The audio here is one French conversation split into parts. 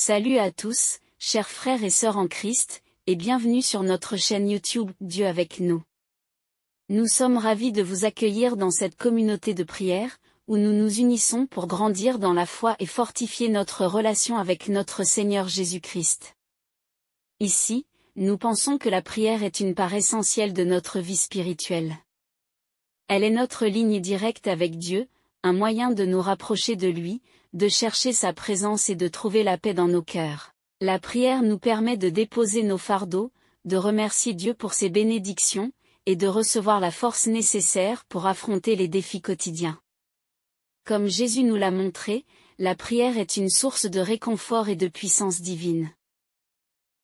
Salut à tous, chers frères et sœurs en Christ, et bienvenue sur notre chaîne YouTube Dieu avec nous. Nous sommes ravis de vous accueillir dans cette communauté de prière, où nous nous unissons pour grandir dans la foi et fortifier notre relation avec notre Seigneur Jésus-Christ. Ici, nous pensons que la prière est une part essentielle de notre vie spirituelle. Elle est notre ligne directe avec Dieu, un moyen de nous rapprocher de lui, de chercher sa présence et de trouver la paix dans nos cœurs. La prière nous permet de déposer nos fardeaux, de remercier Dieu pour ses bénédictions, et de recevoir la force nécessaire pour affronter les défis quotidiens. Comme Jésus nous l'a montré, la prière est une source de réconfort et de puissance divine.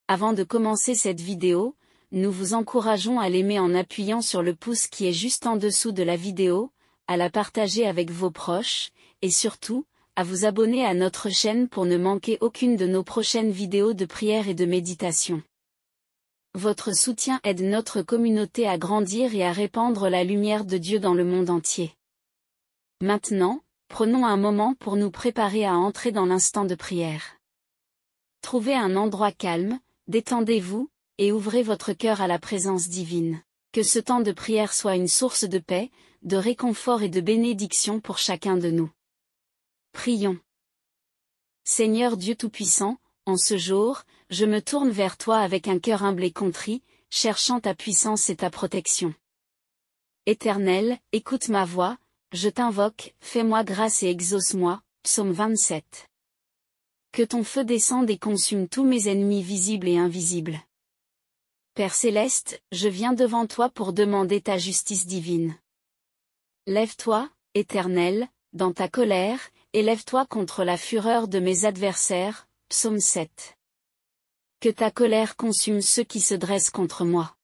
Avant de commencer cette vidéo, nous vous encourageons à l'aimer en appuyant sur le pouce qui est juste en dessous de la vidéo, à la partager avec vos proches, et surtout, à vous abonner à notre chaîne pour ne manquer aucune de nos prochaines vidéos de prière et de méditation. Votre soutien aide notre communauté à grandir et à répandre la lumière de Dieu dans le monde entier. Maintenant, prenons un moment pour nous préparer à entrer dans l'instant de prière. Trouvez un endroit calme, détendez-vous, et ouvrez votre cœur à la présence divine. Que ce temps de prière soit une source de paix, de réconfort et de bénédiction pour chacun de nous. Prions. Seigneur Dieu Tout-Puissant, en ce jour, je me tourne vers toi avec un cœur humble et contrit, cherchant ta puissance et ta protection. Éternel, écoute ma voix, je t'invoque, fais-moi grâce et exauce-moi. Psaume 27. Que ton feu descende et consume tous mes ennemis visibles et invisibles. Père céleste, je viens devant toi pour demander ta justice divine. Lève-toi, Éternel, dans ta colère, et lève-toi contre la fureur de mes adversaires. Psaume 7. Que ta colère consume ceux qui se dressent contre moi.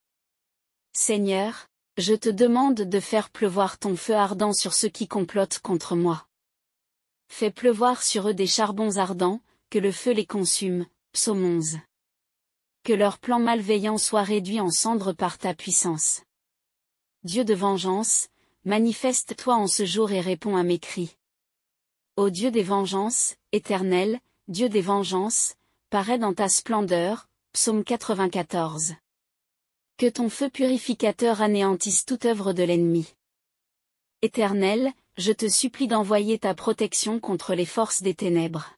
Seigneur, je te demande de faire pleuvoir ton feu ardent sur ceux qui complotent contre moi. Fais pleuvoir sur eux des charbons ardents, que le feu les consume. Psaume 11. Que leur plan malveillant soit réduit en cendres par ta puissance. Dieu de vengeance, manifeste-toi en ce jour et réponds à mes cris. Ô Dieu des vengeances, Éternel, Dieu des vengeances, parais dans ta splendeur. Psaume 94. Que ton feu purificateur anéantisse toute œuvre de l'ennemi. Éternel, je te supplie d'envoyer ta protection contre les forces des ténèbres.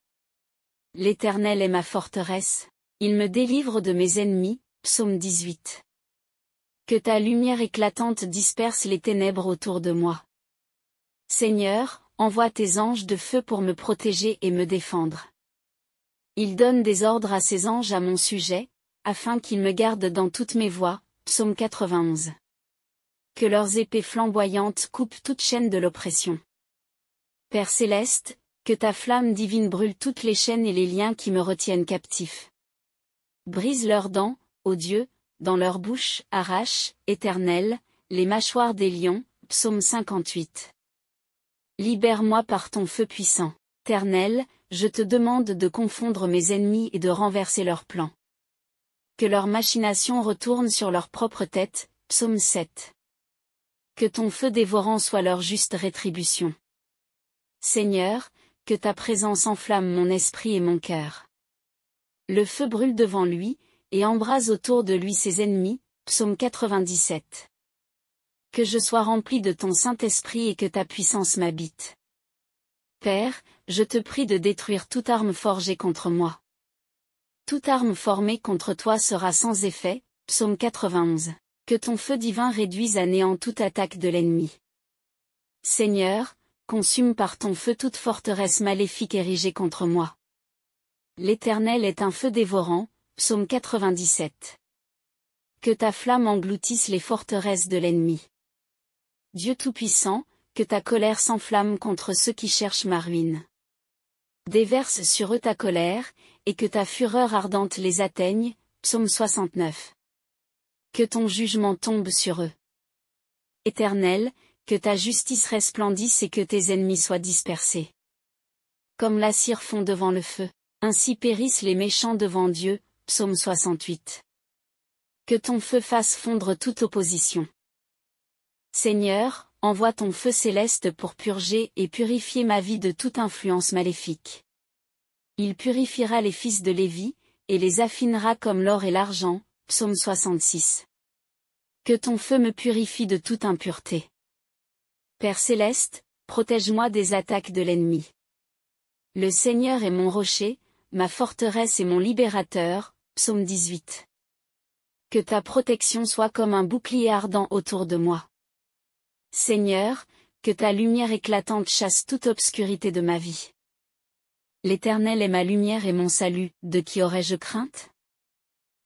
L'Éternel est ma forteresse. Il me délivre de mes ennemis. Psaume 18. Que ta lumière éclatante disperse les ténèbres autour de moi. Seigneur, envoie tes anges de feu pour me protéger et me défendre. Ils donnent des ordres à ses anges à mon sujet, afin qu'ils me gardent dans toutes mes voies. Psaume 91. Que leurs épées flamboyantes coupent toute chaîne de l'oppression. Père céleste, que ta flamme divine brûle toutes les chaînes et les liens qui me retiennent captif. Brise leurs dents, ô Dieu, dans leur bouche, arrache, Éternel, les mâchoires des lions. Psaume 58. Libère-moi par ton feu puissant. Éternel, je te demande de confondre mes ennemis et de renverser leurs plans. Que leurs machinations retournent sur leur propre tête. Psaume 7. Que ton feu dévorant soit leur juste rétribution. Seigneur, que ta présence enflamme mon esprit et mon cœur. Le feu brûle devant lui, et embrase autour de lui ses ennemis. Psaume 97. Que je sois rempli de ton Saint-Esprit et que ta puissance m'habite. Père, je te prie de détruire toute arme forgée contre moi. Toute arme formée contre toi sera sans effet. Psaume 91. Que ton feu divin réduise à néant toute attaque de l'ennemi. Seigneur, consume par ton feu toute forteresse maléfique érigée contre moi. L'Éternel est un feu dévorant. Psaume 97. Que ta flamme engloutisse les forteresses de l'ennemi. Dieu Tout-Puissant, que ta colère s'enflamme contre ceux qui cherchent ma ruine. Déverse sur eux ta colère, et que ta fureur ardente les atteigne. Psaume 69. Que ton jugement tombe sur eux. Éternel, que ta justice resplendisse et que tes ennemis soient dispersés. Comme la cire fond devant le feu, ainsi périssent les méchants devant Dieu. Psaume 68. Que ton feu fasse fondre toute opposition. Seigneur, envoie ton feu céleste pour purger et purifier ma vie de toute influence maléfique. Il purifiera les fils de Lévi, et les affinera comme l'or et l'argent. Psaume 66. Que ton feu me purifie de toute impureté. Père céleste, protège-moi des attaques de l'ennemi. Le Seigneur est mon rocher, ma forteresse et mon libérateur. Psaume 18. Que ta protection soit comme un bouclier ardent autour de moi. Seigneur, que ta lumière éclatante chasse toute obscurité de ma vie. L'Éternel est ma lumière et mon salut, de qui aurais-je crainte?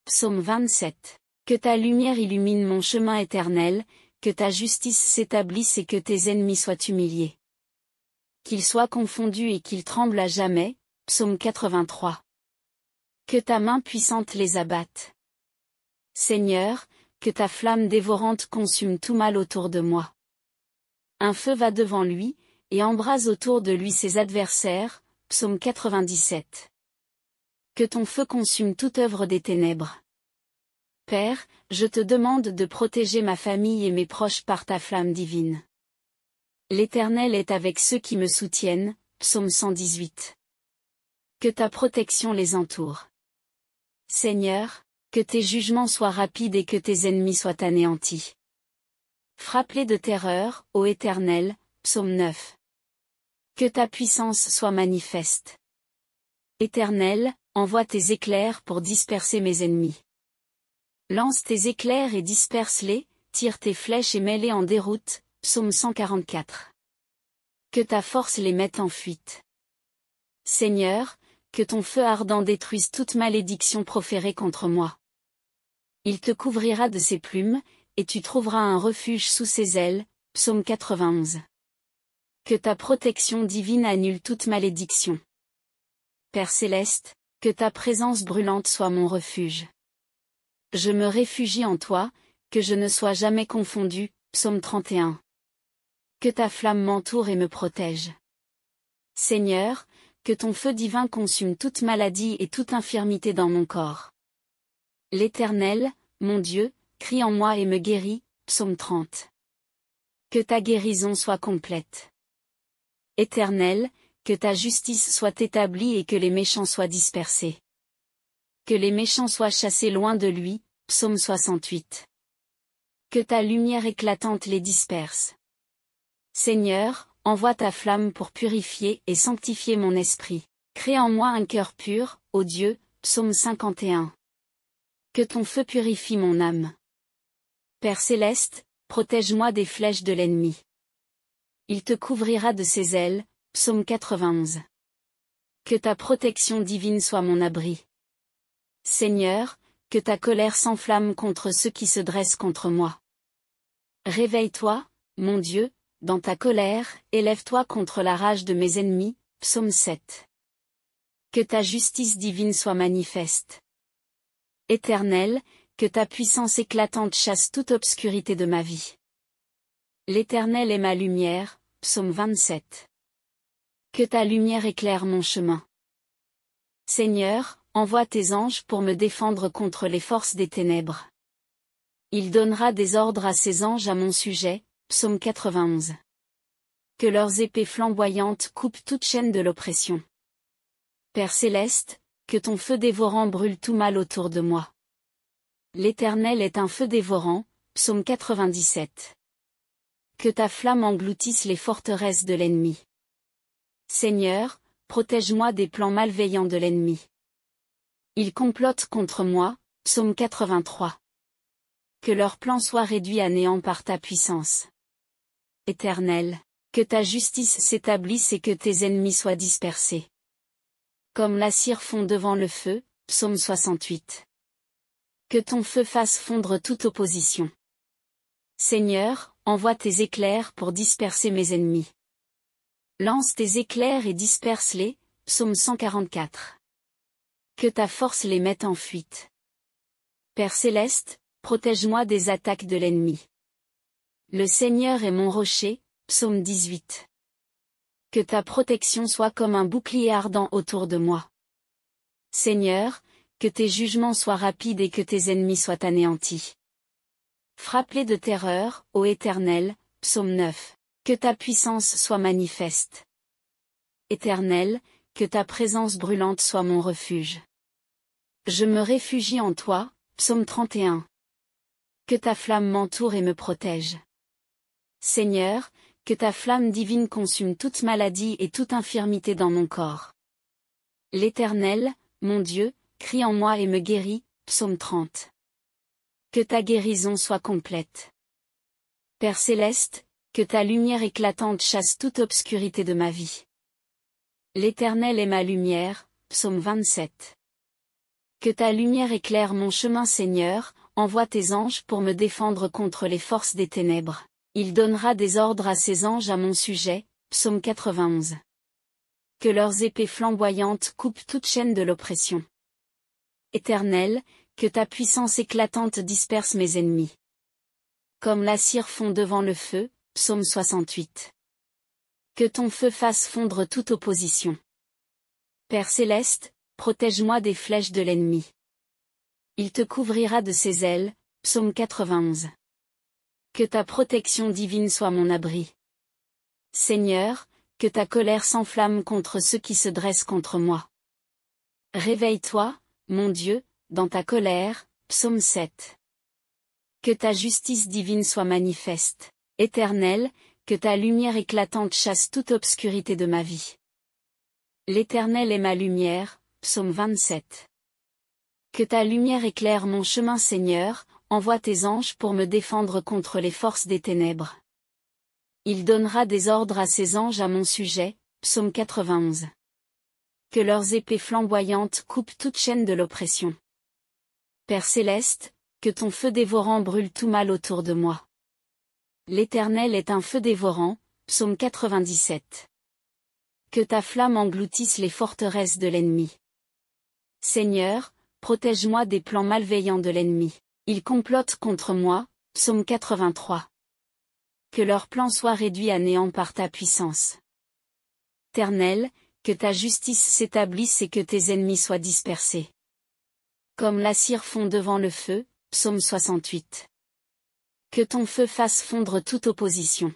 Psaume 27. Que ta lumière illumine mon chemin éternel, que ta justice s'établisse et que tes ennemis soient humiliés. Qu'ils soient confondus et qu'ils tremblent à jamais. Psaume 83. Que ta main puissante les abatte. Seigneur, que ta flamme dévorante consume tout mal autour de moi. Un feu va devant lui, et embrase autour de lui ses adversaires. Psaume 97. Que ton feu consume toute œuvre des ténèbres. Père, je te demande de protéger ma famille et mes proches par ta flamme divine. L'Éternel est avec ceux qui me soutiennent. Psaume 118. Que ta protection les entoure. Seigneur, que tes jugements soient rapides et que tes ennemis soient anéantis. Frappe-les de terreur, ô Éternel. Psaume 9. Que ta puissance soit manifeste. Éternel, envoie tes éclairs pour disperser mes ennemis. Lance tes éclairs et disperse-les, tire tes flèches et mets-les en déroute. Psaume 144. Que ta force les mette en fuite. Seigneur, que ton feu ardent détruise toute malédiction proférée contre moi. Il te couvrira de ses plumes, et tu trouveras un refuge sous ses ailes. Psaume 91. Que ta protection divine annule toute malédiction. Père céleste, que ta présence brûlante soit mon refuge. Je me réfugie en toi, que je ne sois jamais confondu. Psaume 31. Que ta flamme m'entoure et me protège. Seigneur, que ton feu divin consume toute maladie et toute infirmité dans mon corps. L'Éternel, mon Dieu, crie en moi et me guérit. Psaume 30. Que ta guérison soit complète. Éternel, que ta justice soit établie et que les méchants soient dispersés. Que les méchants soient chassés loin de lui. Psaume 68. Que ta lumière éclatante les disperse. Seigneur, envoie ta flamme pour purifier et sanctifier mon esprit. Crée en moi un cœur pur, ô Dieu. Psaume 51. Que ton feu purifie mon âme. Père céleste, protège-moi des flèches de l'ennemi. Il te couvrira de ses ailes. Psaume 91. Que ta protection divine soit mon abri. Seigneur, que ta colère s'enflamme contre ceux qui se dressent contre moi. Réveille-toi, mon Dieu, dans ta colère, élève-toi contre la rage de mes ennemis. Psaume 7. Que ta justice divine soit manifeste. Éternel, que ta puissance éclatante chasse toute obscurité de ma vie. L'Éternel est ma lumière. Psaume 27. Que ta lumière éclaire mon chemin. Seigneur, envoie tes anges pour me défendre contre les forces des ténèbres. Il donnera des ordres à ses anges à mon sujet. Psaume 91. Que leurs épées flamboyantes coupent toute chaîne de l'oppression. Père céleste, que ton feu dévorant brûle tout mal autour de moi. L'Éternel est un feu dévorant. Psaume 97. Que ta flamme engloutisse les forteresses de l'ennemi. Seigneur, protège-moi des plans malveillants de l'ennemi. Il complote contre moi. Psaume 83. Que leur plan soit réduit à néant par ta puissance. Éternel, que ta justice s'établisse et que tes ennemis soient dispersés. Comme la cire fond devant le feu. Psaume 68. Que ton feu fasse fondre toute opposition. Seigneur, envoie tes éclairs pour disperser mes ennemis. Lance tes éclairs et disperse-les. Psaume 144. Que ta force les mette en fuite. Père céleste, protège-moi des attaques de l'ennemi. Le Seigneur est mon rocher. Psaume 18. Que ta protection soit comme un bouclier ardent autour de moi. Seigneur, que tes jugements soient rapides et que tes ennemis soient anéantis. Frappe-les de terreur, ô Éternel. Psaume 9. Que ta puissance soit manifeste. Éternel, que ta présence brûlante soit mon refuge. Je me réfugie en toi, psaume 31. Que ta flamme m'entoure et me protège. Seigneur, que ta flamme divine consume toute maladie et toute infirmité dans mon corps. L'Éternel, mon Dieu, crie en moi et me guérit, psaume 30. Que ta guérison soit complète. Père céleste, que ta lumière éclatante chasse toute obscurité de ma vie. L'Éternel est ma lumière, psaume 27. Que ta lumière éclaire mon chemin Seigneur, envoie tes anges pour me défendre contre les forces des ténèbres. Il donnera des ordres à ses anges à mon sujet, psaume 91. Que leurs épées flamboyantes coupent toute chaîne de l'oppression. Éternel, que ta puissance éclatante disperse mes ennemis. Comme la cire fond devant le feu, psaume 68. Que ton feu fasse fondre toute opposition. Père céleste, protège-moi des flèches de l'ennemi. Il te couvrira de ses ailes, psaume 91. Que ta protection divine soit mon abri. Seigneur, que ta colère s'enflamme contre ceux qui se dressent contre moi. Réveille-toi, mon Dieu, dans ta colère, psaume 7. Que ta justice divine soit manifeste. Éternel, que ta lumière éclatante chasse toute obscurité de ma vie. L'Éternel est ma lumière, psaume 27. Que ta lumière éclaire mon chemin Seigneur, envoie tes anges pour me défendre contre les forces des ténèbres. Il donnera des ordres à ses anges à mon sujet, psaume 91. Que leurs épées flamboyantes coupent toute chaîne de l'oppression. Père céleste, que ton feu dévorant brûle tout mal autour de moi. L'Éternel est un feu dévorant, psaume 97. Que ta flamme engloutisse les forteresses de l'ennemi. Seigneur, protège-moi des plans malveillants de l'ennemi. Il complote contre moi, psaume 83. Que leurs plans soient réduits à néant par ta puissance. Éternel, que ta justice s'établisse et que tes ennemis soient dispersés. Comme la cire fond devant le feu, psaume 68. Que ton feu fasse fondre toute opposition.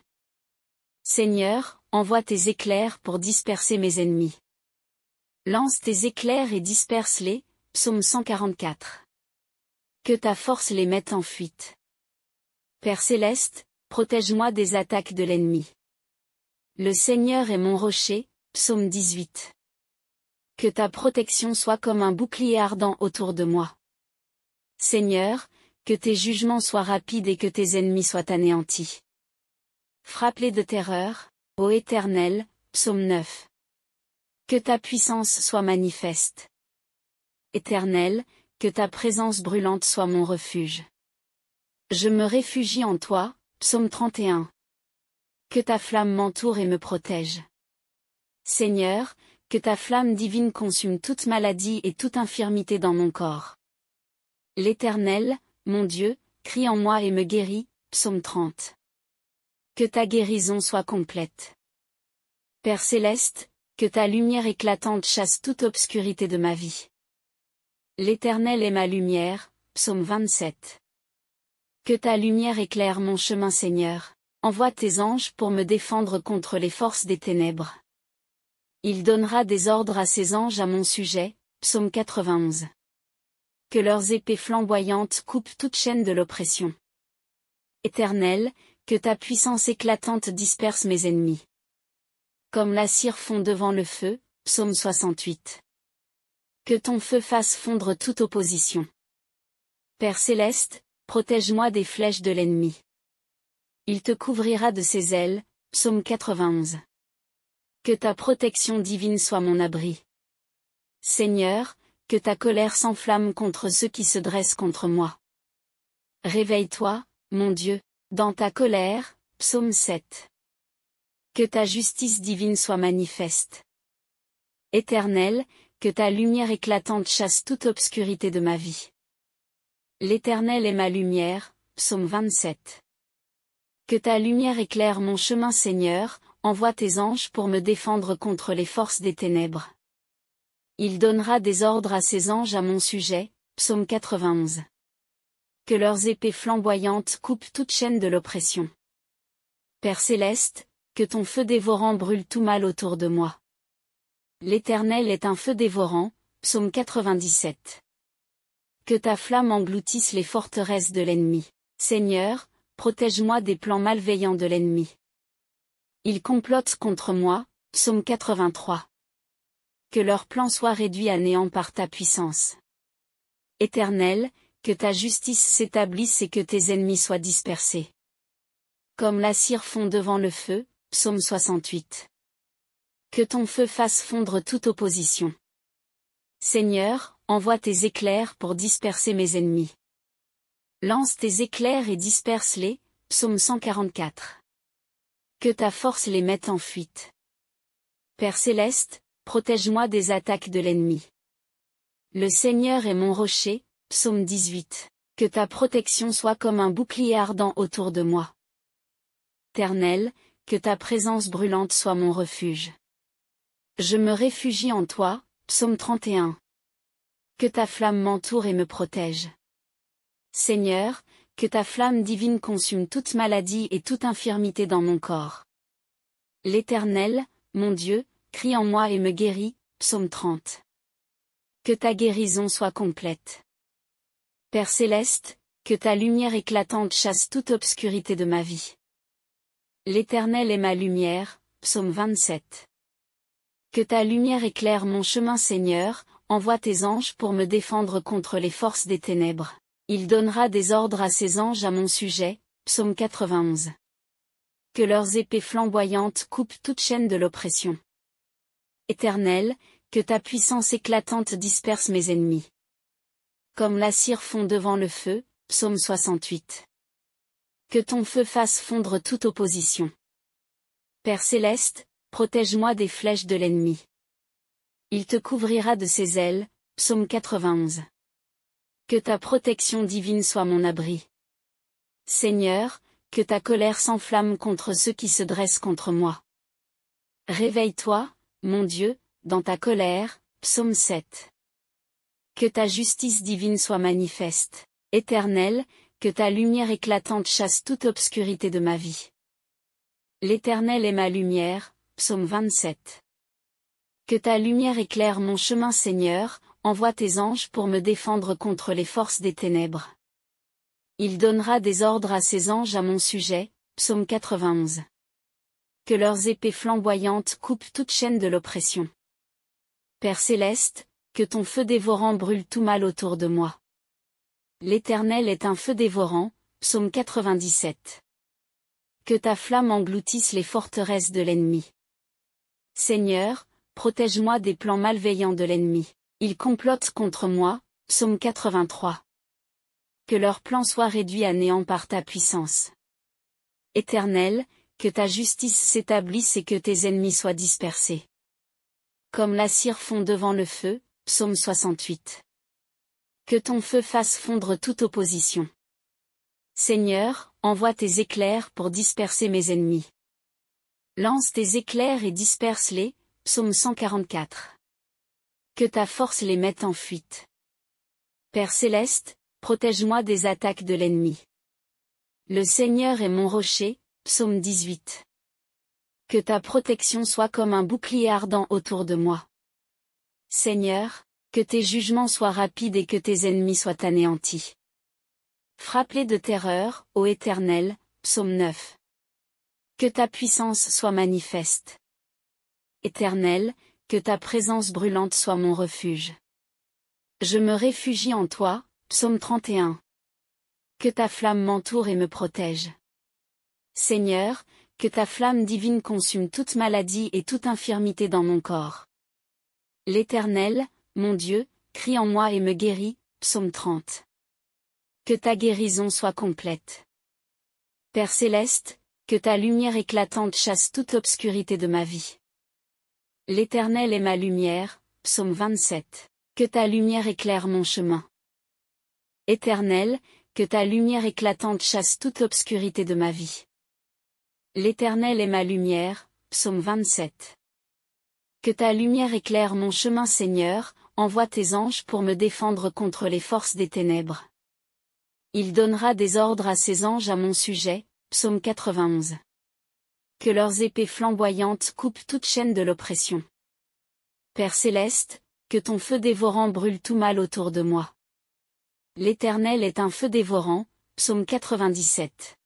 Seigneur, envoie tes éclairs pour disperser mes ennemis. Lance tes éclairs et disperse-les, psaume 144. Que ta force les mette en fuite. Père céleste, protège-moi des attaques de l'ennemi. Le Seigneur est mon rocher, psaume 18. Que ta protection soit comme un bouclier ardent autour de moi. Seigneur, que tes jugements soient rapides et que tes ennemis soient anéantis. Frappe-les de terreur, ô Éternel, psaume 9. Que ta puissance soit manifeste. Éternel, que ta présence brûlante soit mon refuge. Je me réfugie en toi, psaume 31. Que ta flamme m'entoure et me protège. Seigneur, que ta flamme divine consume toute maladie et toute infirmité dans mon corps. L'Éternel, mon Dieu, crie en moi et me guérit, psaume 30. Que ta guérison soit complète. Père céleste, que ta lumière éclatante chasse toute obscurité de ma vie. L'Éternel est ma lumière, psaume 27. Que ta lumière éclaire mon chemin Seigneur, envoie tes anges pour me défendre contre les forces des ténèbres. Il donnera des ordres à ses anges à mon sujet, psaume 91. Que leurs épées flamboyantes coupent toute chaîne de l'oppression. Éternel, que ta puissance éclatante disperse mes ennemis. Comme la cire fond devant le feu, psaume 68. Que ton feu fasse fondre toute opposition. Père céleste, protège-moi des flèches de l'ennemi. Il te couvrira de ses ailes, psaume 91. Que ta protection divine soit mon abri. Seigneur, que ta colère s'enflamme contre ceux qui se dressent contre moi. Réveille-toi, mon Dieu, dans ta colère, psaume 7. Que ta justice divine soit manifeste. Éternel, que ta lumière éclatante chasse toute obscurité de ma vie. L'Éternel est ma lumière, psaume 27. Que ta lumière éclaire mon chemin Seigneur, envoie tes anges pour me défendre contre les forces des ténèbres. Il donnera des ordres à ses anges à mon sujet, psaume 91. Que leurs épées flamboyantes coupent toute chaîne de l'oppression. Père céleste, que ton feu dévorant brûle tout mal autour de moi. L'Éternel est un feu dévorant, psaume 97. Que ta flamme engloutisse les forteresses de l'ennemi. Seigneur, protège-moi des plans malveillants de l'ennemi. Il complote contre moi, psaume 83. Que leurs plans soient réduits à néant par ta puissance. Éternel, que ta justice s'établisse et que tes ennemis soient dispersés. Comme la cire fond devant le feu, psaume 68. Que ton feu fasse fondre toute opposition. Seigneur, envoie tes éclairs pour disperser mes ennemis. Lance tes éclairs et disperse-les, psaume 144. Que ta force les mette en fuite. Père céleste, protège-moi des attaques de l'ennemi. Le Seigneur est mon rocher, psaume 18. Que ta protection soit comme un bouclier ardent autour de moi. Éternel, que ta présence brûlante soit mon refuge. Je me réfugie en toi, psaume 31. Que ta flamme m'entoure et me protège. Seigneur, que ta flamme divine consume toute maladie et toute infirmité dans mon corps. L'Éternel, mon Dieu, crie en moi et me guérit, psaume 30. Que ta guérison soit complète. Père céleste, que ta lumière éclatante chasse toute obscurité de ma vie. L'Éternel est ma lumière, psaume 27. Que ta lumière éclaire mon chemin Seigneur, envoie tes anges pour me défendre contre les forces des ténèbres. Il donnera des ordres à ses anges à mon sujet, psaume 91. Que leurs épées flamboyantes coupent toute chaîne de l'oppression. Éternel, que ta puissance éclatante disperse mes ennemis. Comme la cire fond devant le feu, psaume 68. Que ton feu fasse fondre toute opposition. Père céleste, protège-moi des flèches de l'ennemi. Il te couvrira de ses ailes, psaume 91. Que ta protection divine soit mon abri. Seigneur, que ta colère s'enflamme contre ceux qui se dressent contre moi. Réveille-toi, mon Dieu, dans ta colère, psaume 7. Que ta justice divine soit manifeste. Éternel, que ta lumière éclatante chasse toute obscurité de ma vie. L'Éternel est ma lumière, psaume 27. Que ta lumière éclaire mon chemin Seigneur, envoie tes anges pour me défendre contre les forces des ténèbres. Il donnera des ordres à ses anges à mon sujet, psaume 91. Que leurs épées flamboyantes coupent toute chaîne de l'oppression. Père céleste, que ton feu dévorant brûle tout mal autour de moi. L'Éternel est un feu dévorant, psaume 97. Que ta flamme engloutisse les forteresses de l'ennemi. Seigneur, protège-moi des plans malveillants de l'ennemi. Il complote contre moi, psaume 83. Que leurs plans soient réduits à néant par ta puissance. Éternel, que ta justice s'établisse et que tes ennemis soient dispersés. Comme la cire fond devant le feu, psaume 68. Que ton feu fasse fondre toute opposition. Seigneur, envoie tes éclairs pour disperser mes ennemis. Lance tes éclairs et disperse-les, psaume 144. Que ta force les mette en fuite. Père céleste, protège-moi des attaques de l'ennemi. Le Seigneur est mon rocher, psaume 18. Que ta protection soit comme un bouclier ardent autour de moi. Seigneur, que tes jugements soient rapides et que tes ennemis soient anéantis. Frappe-les de terreur, ô Éternel, psaume 9. Que ta puissance soit manifeste. Éternel, que ta présence brûlante soit mon refuge. Je me réfugie en toi, psaume 31. Que ta flamme m'entoure et me protège. Seigneur, que ta flamme divine consume toute maladie et toute infirmité dans mon corps. L'Éternel, mon Dieu, crie en moi et me guérit, psaume 30. Que ta guérison soit complète. Père céleste, que ta lumière éclatante chasse toute obscurité de ma vie. L'Éternel est ma lumière, psaume 27. Que ta lumière éclaire mon chemin. Éternel, que ta lumière éclatante chasse toute obscurité de ma vie. L'Éternel est ma lumière, psaume 27. Que ta lumière éclaire mon chemin Seigneur, envoie tes anges pour me défendre contre les forces des ténèbres. Il donnera des ordres à ses anges à mon sujet, psaume 91. Que leurs épées flamboyantes coupent toute chaîne de l'oppression. Père céleste, que ton feu dévorant brûle tout mal autour de moi. L'Éternel est un feu dévorant, psaume 97.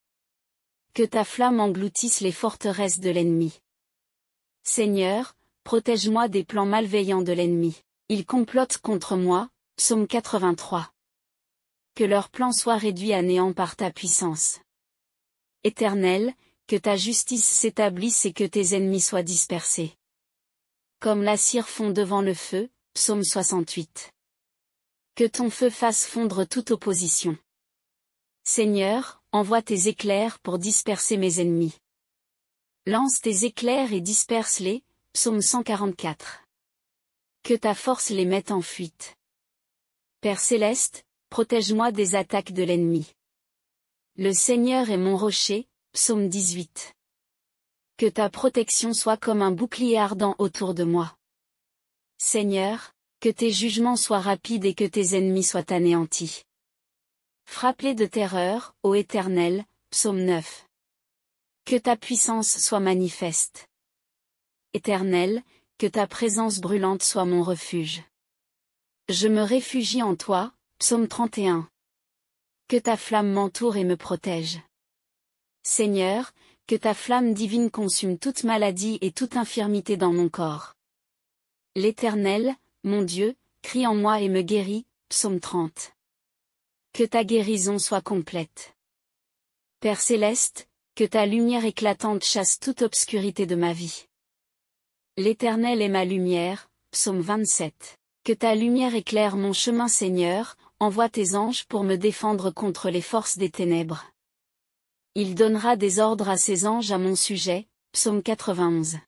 Que ta flamme engloutisse les forteresses de l'ennemi. Seigneur, protège-moi des plans malveillants de l'ennemi. Il complote contre moi, psaume 83. Que leurs plans soient réduits à néant par ta puissance. Éternel, que ta justice s'établisse et que tes ennemis soient dispersés. Comme la cire fond devant le feu, psaume 68. Que ton feu fasse fondre toute opposition. Seigneur, envoie tes éclairs pour disperser mes ennemis. Lance tes éclairs et disperse-les, psaume 144. Que ta force les mette en fuite. Père céleste, protège-moi des attaques de l'ennemi. Le Seigneur est mon rocher, psaume 18. Que ta protection soit comme un bouclier ardent autour de moi. Seigneur, que tes jugements soient rapides et que tes ennemis soient anéantis. Frappe-les de terreur, ô Éternel, psaume 9. Que ta puissance soit manifeste. Éternel, que ta présence brûlante soit mon refuge. Je me réfugie en toi, psaume 31. Que ta flamme m'entoure et me protège. Seigneur, que ta flamme divine consume toute maladie et toute infirmité dans mon corps. L'Éternel, mon Dieu, crie en moi et me guérit, psaume 30. Que ta guérison soit complète. Père céleste, que ta lumière éclatante chasse toute obscurité de ma vie. L'Éternel est ma lumière, psaume 27. Que ta lumière éclaire mon chemin Seigneur, envoie tes anges pour me défendre contre les forces des ténèbres. Il donnera des ordres à ses anges à mon sujet, psaume 91.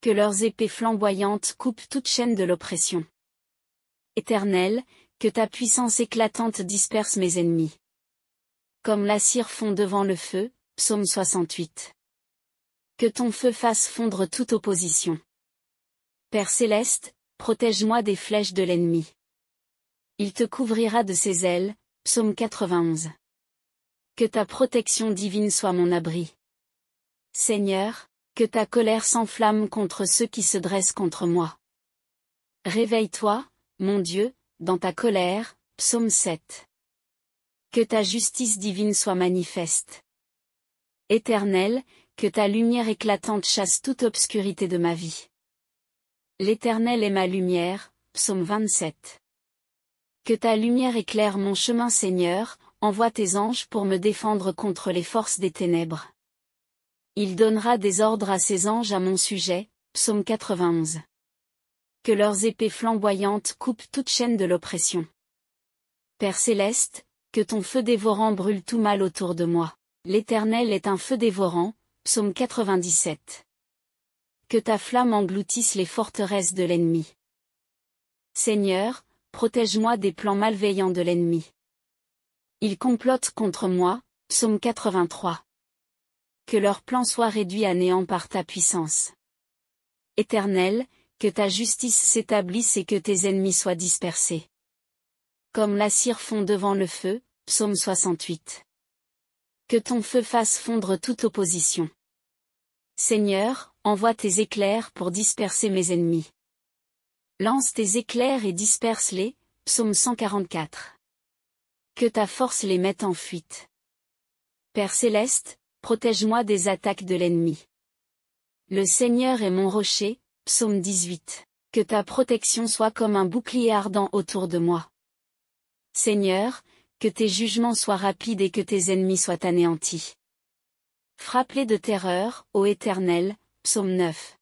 Que leurs épées flamboyantes coupent toute chaîne de l'oppression. Éternel, que ta puissance éclatante disperse mes ennemis. Comme la cire fond devant le feu, psaume 68. Que ton feu fasse fondre toute opposition. Père céleste, protège-moi des flèches de l'ennemi. Il te couvrira de ses ailes, psaume 91. Que ta protection divine soit mon abri. Seigneur, que ta colère s'enflamme contre ceux qui se dressent contre moi. Réveille-toi, mon Dieu, dans ta colère, psaume 7. Que ta justice divine soit manifeste. Éternel, que ta lumière éclatante chasse toute obscurité de ma vie. L'Éternel est ma lumière, psaume 27. Que ta lumière éclaire mon chemin Seigneur, envoie tes anges pour me défendre contre les forces des ténèbres. Il donnera des ordres à ses anges à mon sujet, psaume 91. Que leurs épées flamboyantes coupent toute chaîne de l'oppression. Père céleste, que ton feu dévorant brûle tout mal autour de moi. L'Éternel est un feu dévorant, psaume 97. Que ta flamme engloutisse les forteresses de l'ennemi. Seigneur, protège-moi des plans malveillants de l'ennemi. Il complote contre moi, psaume 83. Que leurs plans soient réduits à néant par ta puissance. Éternel, que ta justice s'établisse et que tes ennemis soient dispersés. Comme la cire fond devant le feu, psaume 68. Que ton feu fasse fondre toute opposition. Seigneur, envoie tes éclairs pour disperser mes ennemis. Lance tes éclairs et disperse-les, psaume 144. Que ta force les mette en fuite. Père céleste, protège-moi des attaques de l'ennemi. Le Seigneur est mon rocher, psaume 18. Que ta protection soit comme un bouclier ardent autour de moi. Seigneur, que tes jugements soient rapides et que tes ennemis soient anéantis. Frappe-les de terreur, ô Éternel, psaume 9.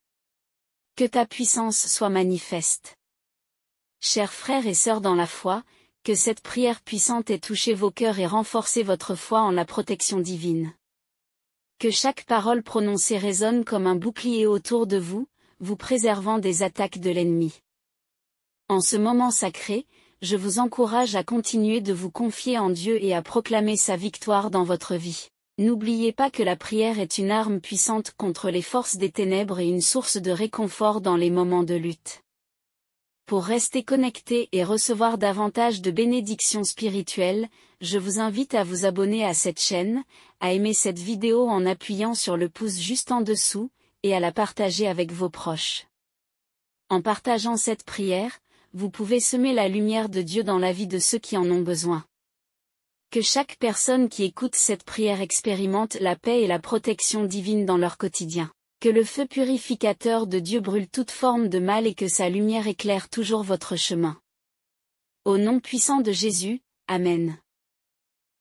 Que ta puissance soit manifeste. Chers frères et sœurs dans la foi, que cette prière puissante ait touché vos cœurs et renforcé votre foi en la protection divine. Que chaque parole prononcée résonne comme un bouclier autour de vous, vous préservant des attaques de l'ennemi. En ce moment sacré, je vous encourage à continuer de vous confier en Dieu et à proclamer sa victoire dans votre vie. N'oubliez pas que la prière est une arme puissante contre les forces des ténèbres et une source de réconfort dans les moments de lutte. Pour rester connecté et recevoir davantage de bénédictions spirituelles, je vous invite à vous abonner à cette chaîne, à aimer cette vidéo en appuyant sur le pouce juste en dessous, et à la partager avec vos proches. En partageant cette prière, vous pouvez semer la lumière de Dieu dans la vie de ceux qui en ont besoin. Que chaque personne qui écoute cette prière expérimente la paix et la protection divine dans leur quotidien. Que le feu purificateur de Dieu brûle toute forme de mal et que sa lumière éclaire toujours votre chemin. Au nom puissant de Jésus, Amen.